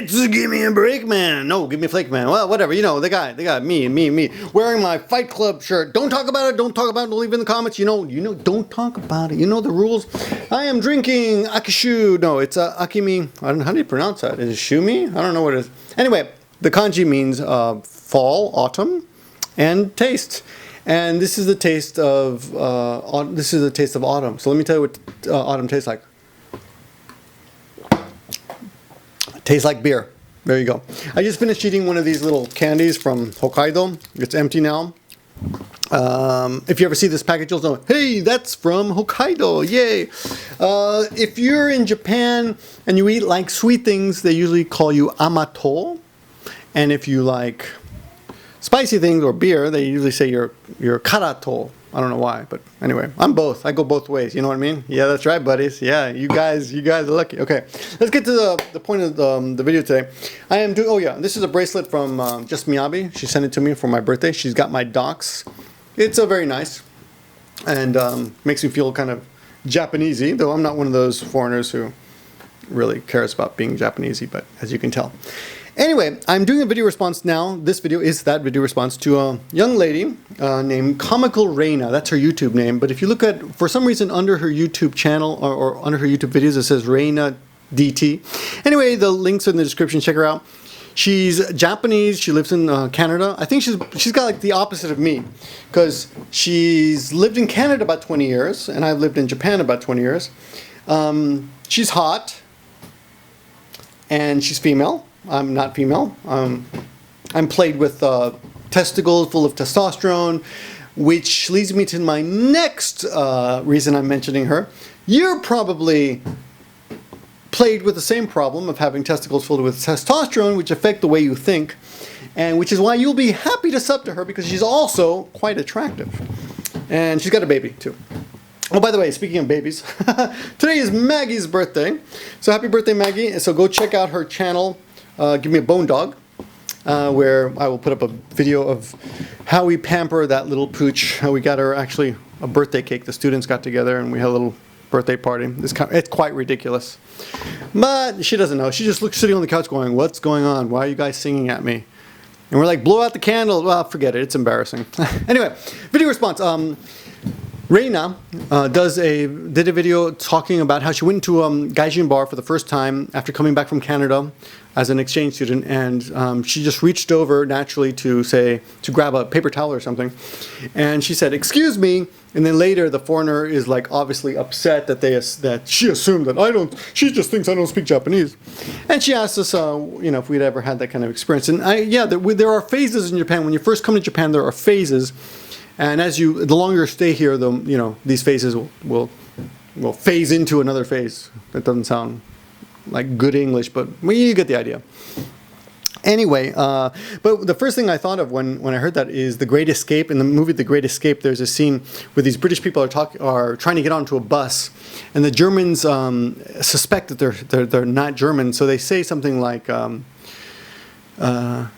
It's give me a break, man. No, give me a flake, man. Well, whatever. You know, they got me, wearing my Fight Club shirt. Don't talk about it. Don't talk about it. Don't leave it in the comments. You know. Don't talk about it. You know the rules. I am drinking akishu. No, it's akimi. I don't know how do you pronounce that. Is it shumi? I don't know what it is. Anyway, the kanji means fall, autumn, and taste. And this is the taste of autumn. So let me tell you what autumn tastes like. Tastes like beer. There you go. I just finished eating one of these little candies from Hokkaido. It's empty now. If you ever see this package, you'll know, hey, that's from Hokkaido. Yay. If you're in Japan and you eat like sweet things, they usually call you amatou. And if you like spicy things or beer, they usually say you're karatou. I don't know why, but anyway, I'm both. I go both ways. You know what I mean? Yeah, that's right, buddies. Yeah, you guys are lucky. Okay, let's get to the point of the video today. I am doing. Oh yeah, this is a bracelet from Just Miyabi. She sent it to me for my birthday. She's got my docs. It's very nice, and makes me feel kind of Japanesey. Though I'm not one of those foreigners who really cares about being Japanesey, but as you can tell. Anyway, I'm doing a video response now. This video is that video response to a young lady named Comical Reina. That's her YouTube name. But if you look at, for some reason, under her YouTube channel or under her YouTube videos, it says Reina DT. Anyway, the links are in the description. Check her out. She's Japanese. She lives in Canada. I think she's got like the opposite of me, because she's lived in Canada about 20 years, and I've lived in Japan about 20 years. She's hot, and she's female. I'm not female. I'm played with testicles full of testosterone, which leads me to my next reason I'm mentioning her. You're probably played with the same problem of having testicles filled with testosterone, which affect the way you think, and which is why you'll be happy to sub to her, because she's also quite attractive. And she's got a baby, too. Oh, by the way, speaking of babies, today is Maggie's birthday. So happy birthday, Maggie. So go check out her channel. Give me a bone dog, where I will put up a video of how we pamper that little pooch. How we got her actually a birthday cake. The students got together and we had a little birthday party. It's quite ridiculous. But she doesn't know. She just looks sitting on the couch going, what's going on? Why are you guys singing at me? And we're like, blow out the candle. Well, forget it. It's embarrassing. Anyway, video response. Reina did a video talking about how she went into a gaijin bar for the first time after coming back from Canada as an exchange student, and she just reached over naturally to grab a paper towel or something, and she said, "Excuse me," and then later the foreigner is like obviously upset that she assumed that she just thinks I don't speak Japanese, and she asked us, if we'd ever had that kind of experience, and there are phases in Japan. When you first come to Japan, there are phases. And the longer you stay here, these phases will phase into another phase. That doesn't sound like good English, but you get the idea. Anyway, but the first thing I thought of when I heard that is The Great Escape. In the movie The Great Escape, there's a scene where these British people are trying to get onto a bus, and the Germans suspect that they're not German, so they say something like, what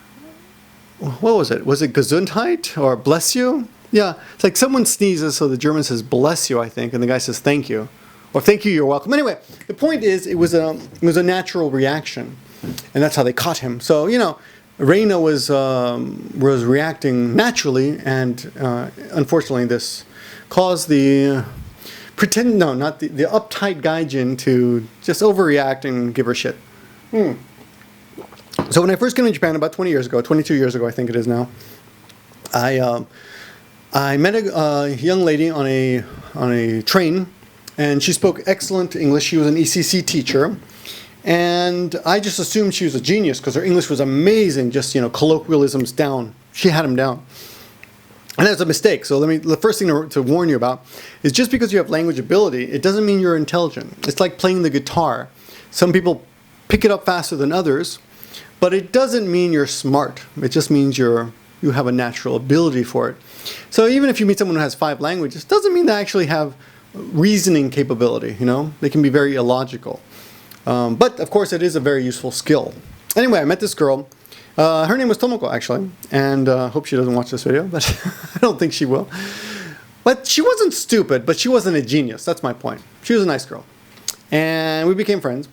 was it? Was it Gesundheit or bless you? Yeah, it's like someone sneezes, so the German says bless you, I think, and the guy says thank you, or thank you, you're welcome. Anyway, the point is, it was a natural reaction, and that's how they caught him. So Reina was reacting naturally, and unfortunately, this caused the uptight gaijin to just overreact and give her shit. So when I first came to Japan about 22 years ago, I think it is now, I met a young lady on a train, and she spoke excellent English. She was an ECC teacher, and I just assumed she was a genius because her English was amazing. Just colloquialisms down. She had them down, and that's a mistake. So the first thing to warn you about is just because you have language ability, it doesn't mean you're intelligent. It's like playing the guitar. Some people pick it up faster than others. But it doesn't mean you're smart. It just means you have a natural ability for it. So even if you meet someone who has 5 languages, it doesn't mean they actually have reasoning capability. They can be very illogical. But of course, it is a very useful skill. Anyway, I met this girl. Her name was Tomoko, actually, and I hope she doesn't watch this video, but I don't think she will. But she wasn't stupid, but she wasn't a genius. That's my point. She was a nice girl, and we became friends.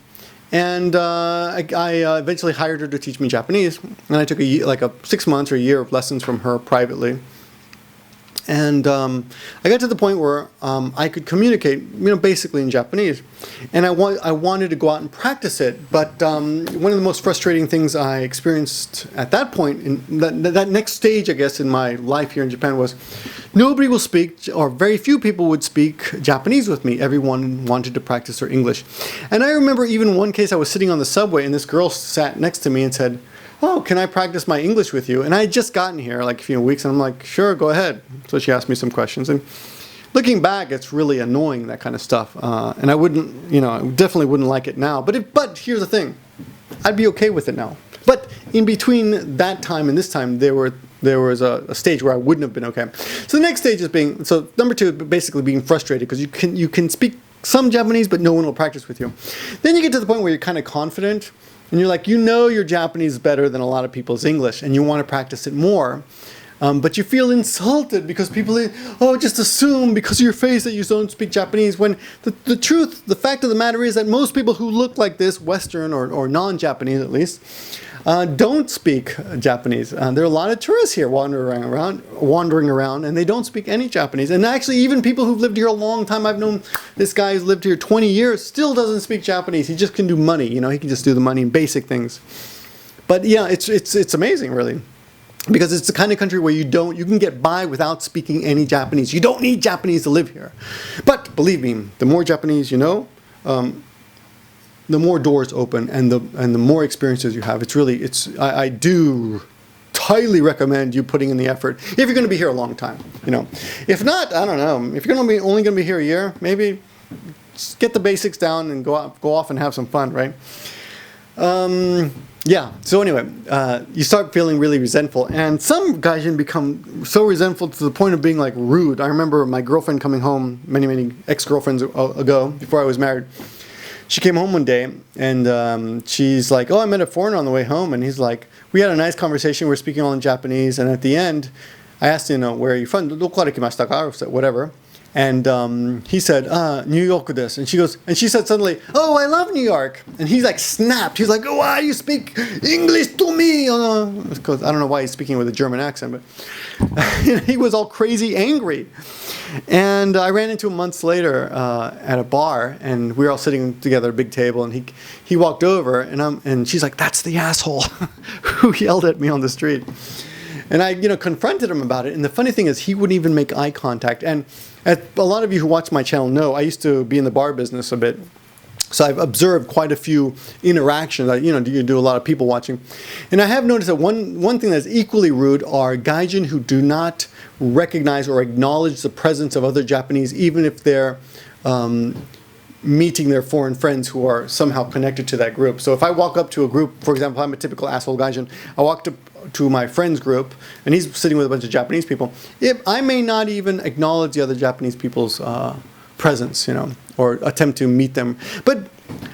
And I eventually hired her to teach me Japanese. And I took like 6 months or a year of lessons from her privately. And I got to the point where I could communicate, basically in Japanese. And I wanted to go out and practice it. But one of the most frustrating things I experienced at that point, in that next stage, I guess, in my life here in Japan was nobody will speak, or very few people would speak Japanese with me. Everyone wanted to practice their English. And I remember even one case I was sitting on the subway and this girl sat next to me and said, "Oh, can I practice my English with you?" And I had just gotten here like a few weeks, and I'm like, "Sure, go ahead." So she asked me some questions, and looking back, it's really annoying, that kind of stuff. And I wouldn't, I definitely wouldn't like it now. But here's the thing, I'd be okay with it now. But in between that time and this time, there was a stage where I wouldn't have been okay. So the next stage is number 2, basically being frustrated because you can speak some Japanese, but no one will practice with you. Then you get to the point where you're kind of confident. And you're like, your Japanese is better than a lot of people's English, and you want to practice it more. But you feel insulted because people, just assume because of your face that you don't speak Japanese, when the truth, the fact of the matter is that most people who look like this, Western or non-Japanese at least, don't speak Japanese. There are a lot of tourists here wandering around, and they don't speak any Japanese. And actually, even people who've lived here a long time, I've known this guy who's lived here 20 years, still doesn't speak Japanese. He just can do money. He can just do the money and basic things. But yeah, it's amazing, really. Because it's the kind of country where you can get by without speaking any Japanese. You don't need Japanese to live here. But believe me, the more Japanese you know, the more doors open and the more experiences you have. I do highly recommend you putting in the effort if you're going to be here a long time. If not, I don't know. If you're only going to be here a year, maybe just get the basics down and go off and have some fun, right? Yeah, so anyway, you start feeling really resentful, and some gaijin become so resentful to the point of being like rude. I remember my girlfriend coming home, many ex-girlfriends ago, before I was married. She came home one day, and she's like, "Oh, I met a foreigner on the way home," and he's like, we had a nice conversation, we're speaking all in Japanese, and at the end, I asked him, "Where are you from?" Whatever. And he said, New York desu. And she said suddenly, "Oh, I love New York." And he's like snapped. He's like, "Oh, why you speak English to me?" Because I don't know why he's speaking with a German accent, but he was all crazy angry. And I ran into him months later at a bar, and we were all sitting together at a big table, and he walked over, and she's like, "That's the asshole who yelled at me on the street." And I, confronted him about it. And the funny thing is, he wouldn't even make eye contact. And a lot of you who watch my channel know I used to be in the bar business a bit. So I've observed quite a few interactions. You do a lot of people watching. And I have noticed that one thing that's equally rude are gaijin who do not recognize or acknowledge the presence of other Japanese, even if they're meeting their foreign friends who are somehow connected to that group. So if I walk up to a group, for example, I'm a typical asshole gaijin, I walk to my friend's group, and he's sitting with a bunch of Japanese people, I may not even acknowledge the other Japanese people's presence, or attempt to meet them. But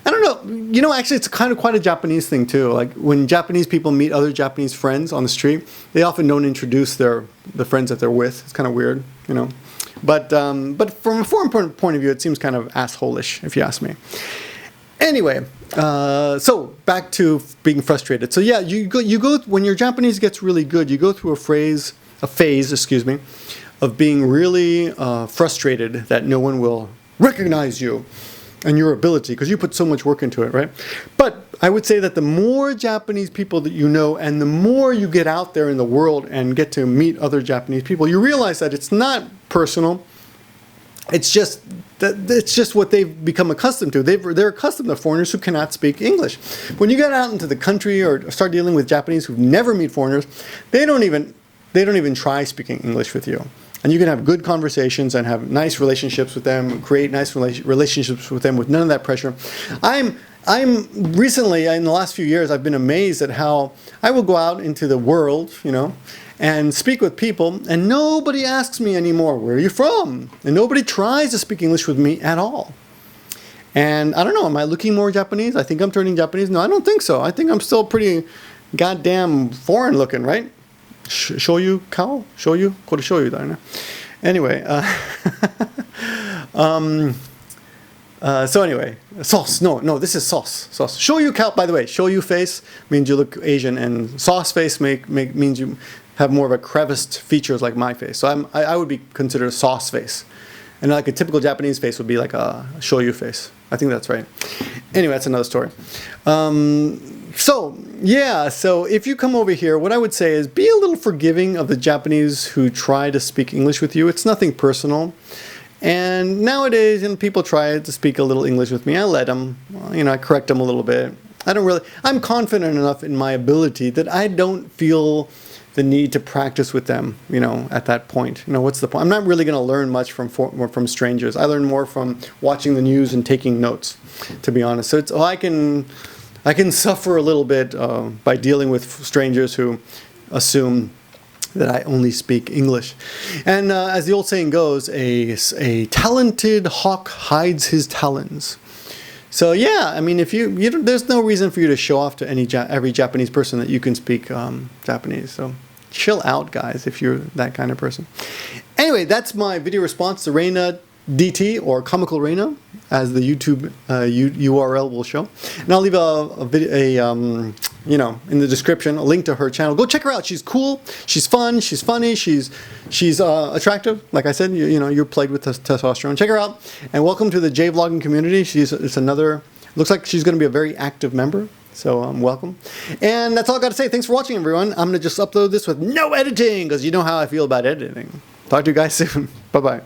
I don't know, actually it's kind of quite a Japanese thing too. Like when Japanese people meet other Japanese friends on the street, they often don't introduce the friends that they're with. It's kind of weird, But from a foreign point of view, it seems kind of asshole-ish, if you ask me. Anyway, so back to being frustrated. So yeah, you go when your Japanese gets really good, you go through a phase, of being really frustrated that no one will recognize you and your ability because you put so much work into it, right? But I would say that the more Japanese people that you know, and the more you get out there in the world and get to meet other Japanese people, you realize that it's not personal. It's just what they've become accustomed to. They're accustomed to foreigners who cannot speak English. When you get out into the country or start dealing with Japanese who never meet foreigners, they don't even try speaking English with you. And you can have good conversations and have nice relationships with them, create nice relationships with them with none of that pressure. I'm recently, in the last few years, I've been amazed at how I will go out into the world, and speak with people, and nobody asks me anymore, "Where are you from?" And nobody tries to speak English with me at all. And I don't know, am I looking more Japanese? I think I'm turning Japanese. No, I don't think so. I think I'm still pretty goddamn foreign looking, right? Shoyu kao? Shoyu? Kore shoyu da, ne? Anyway, So anyway, sauce. No, this is sauce. Sauce. Shoyu cow. By the way, shoyu face means you look Asian, and sauce face means you have more of a creviced features like my face. So I would be considered a sauce face, and like a typical Japanese face would be like a shoyu face. I think that's right. Anyway, that's another story. So if you come over here, what I would say is be a little forgiving of the Japanese who try to speak English with you. It's nothing personal. And nowadays, people try to speak a little English with me. I let them, I correct them a little bit. I'm confident enough in my ability that I don't feel the need to practice with them, at that point. What's the point? I'm not really going to learn much from strangers. I learn more from watching the news and taking notes, to be honest. So I can suffer a little bit by dealing with strangers who assume that I only speak English. And as the old saying goes, a talented hawk hides his talons. So if you there's no reason for you to show off to every Japanese person that you can speak Japanese. So chill out, guys, if you're that kind of person. Anyway, that's my video response to Reina DT, or Comical Reina, as the YouTube URL will show. And I'll leave a video, in the description, a link to her channel. Go check her out. She's cool. She's fun. She's funny. She's attractive. Like I said, you're plagued with testosterone. Check her out. And welcome to the J-vlogging community. Looks like she's going to be a very active member. So welcome. And that's all I got to say. Thanks for watching, everyone. I'm going to just upload this with no editing, because you know how I feel about editing. Talk to you guys soon. Bye-bye.